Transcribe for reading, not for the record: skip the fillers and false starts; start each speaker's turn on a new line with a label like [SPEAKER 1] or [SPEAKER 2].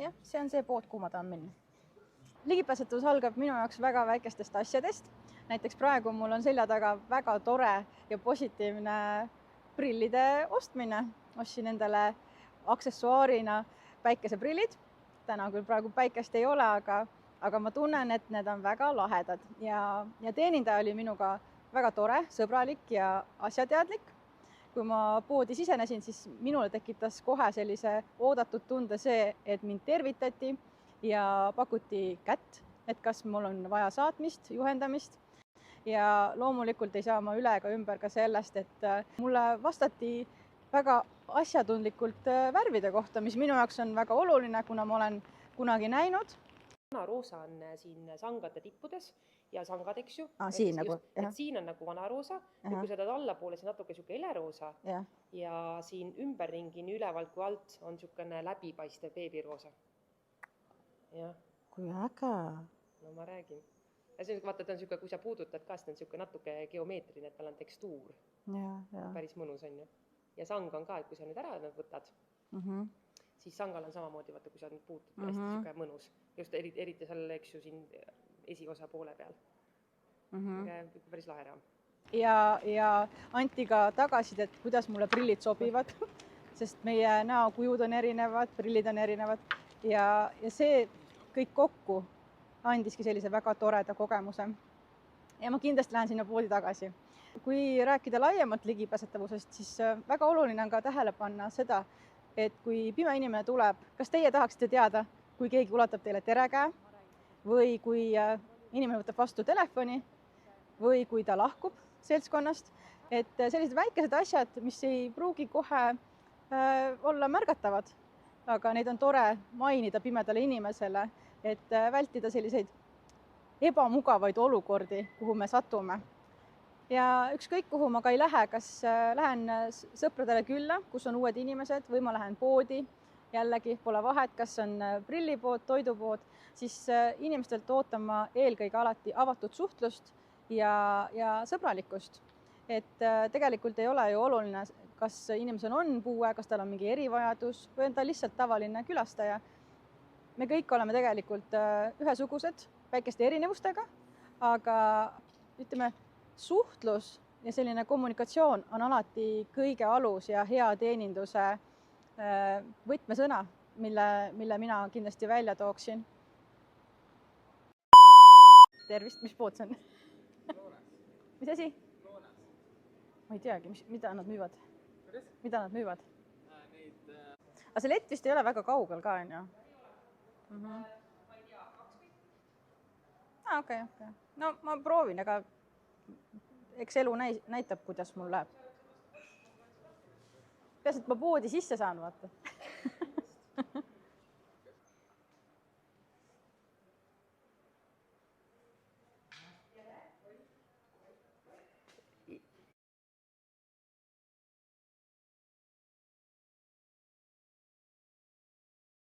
[SPEAKER 1] jah, see on see pood, kuhu ma tahan minna. Ligipääsetavus algab minu jaoks väga väikestest asjadest. Näiteks praegu mul on selja taga väga tore ja positiivne prillide ostmine. Ostsin endale aksessuaarina päikeseprillid. Täna küll praegu päikest ei ole, aga ma tunnen, et need on väga lahedad ja teenindaja oli minuga väga tore, sõbralik ja asjateadlik. Kui ma poodi sisenesin, siis minule tekitas kohe sellise oodatud tunde see, et mind tervitati ja pakuti kätt, et kas mul on vaja saatmist, juhendamist. Ja loomulikult ei saa ma üle ega ümber ka sellest, et mulle vastati väga asjatundlikult värvide kohta, mis minu jaoks on väga oluline, kuna ma olen kunagi näinud.
[SPEAKER 2] Vanaroosa on siin sangade tippudes ja sangad, eks ju.
[SPEAKER 1] Siin nagu,
[SPEAKER 2] et siin on nagu vanaroosa ja kui sa teed allapoole, siis natuke siuke heleroosa ja siin ümberringi nii ülevalt kui alt on siukene läbipaistev beebiroosa. Jah.
[SPEAKER 1] Kui äge.
[SPEAKER 2] No ma räägin. Ja see on, vaata, ta on siuke, kui sa puudutad ka, siis on siuke natuke geomeetrine, et tal on tekstuur. Päris mõnus on ju. Ja sang on ka, et kui sa nüüd ära võtad, siis sangal on samamoodi, vaata, kui sa nüüd puutud, hästi siuke mõnus. Just eriti seal, eks ju, siin esiosa poole peal. Päris lahe raam. Ja anti ka tagasisidet, kuidas mulle prillid sobivad, sest meie näokujud on erinevad, prillid on erinevad ja see kõik kokku andiski sellise väga toreda kogemuse. Ja ma kindlasti lähen sinna poodi tagasi. Kui rääkida laiemalt ligipääsetavusest, siis väga oluline on ka tähele panna seda, et kui pime inimene tuleb, kas teie tahaksite teada, kui keegi ulatab teile terekäe või kui inimene võtab vastu telefoni või kui ta lahkub seltskonnast, et sellised väikesed asjad, mis ei pruugi kohe olla märgatavad, aga neid on tore mainida pimedale inimesele, et vältida selliseid ebamugavaid olukordi, kuhu me satume. Ja ükskõik, kuhu ma ka ei lähe, kas lähen sõpradele külla, kus on uued inimesed või ma lähen poodi, jällegi pole vahet, kas on prillipood, toidupood, siis inimestelt ootan ma eelkõige alati avatud suhtlust ja sõbralikkust. Et tegelikult ei ole ju oluline, kas inimesel on puue, kas tal on mingi erivajadus või on ta lihtsalt tavaline külastaja. Me kõik oleme tegelikult ühesugused, väikeste erinevustega, aga ütleme, suhtlus ja selline kommunikatsioon on alati kõige alus ja hea teeninduse võtmesõna, mille mina kindlasti välja tooksin. Tervist, mis pood see on? Mis asi? Ma ei teagi, mida nad müüvad. Mida nad müüvad? Aga see lett vist ei ole väga kaugel ka, on ju? Okei. No ma proovin, aga eks elu näitab, kuidas mul läheb. Peas, et ma poodi sisse saan, vaata.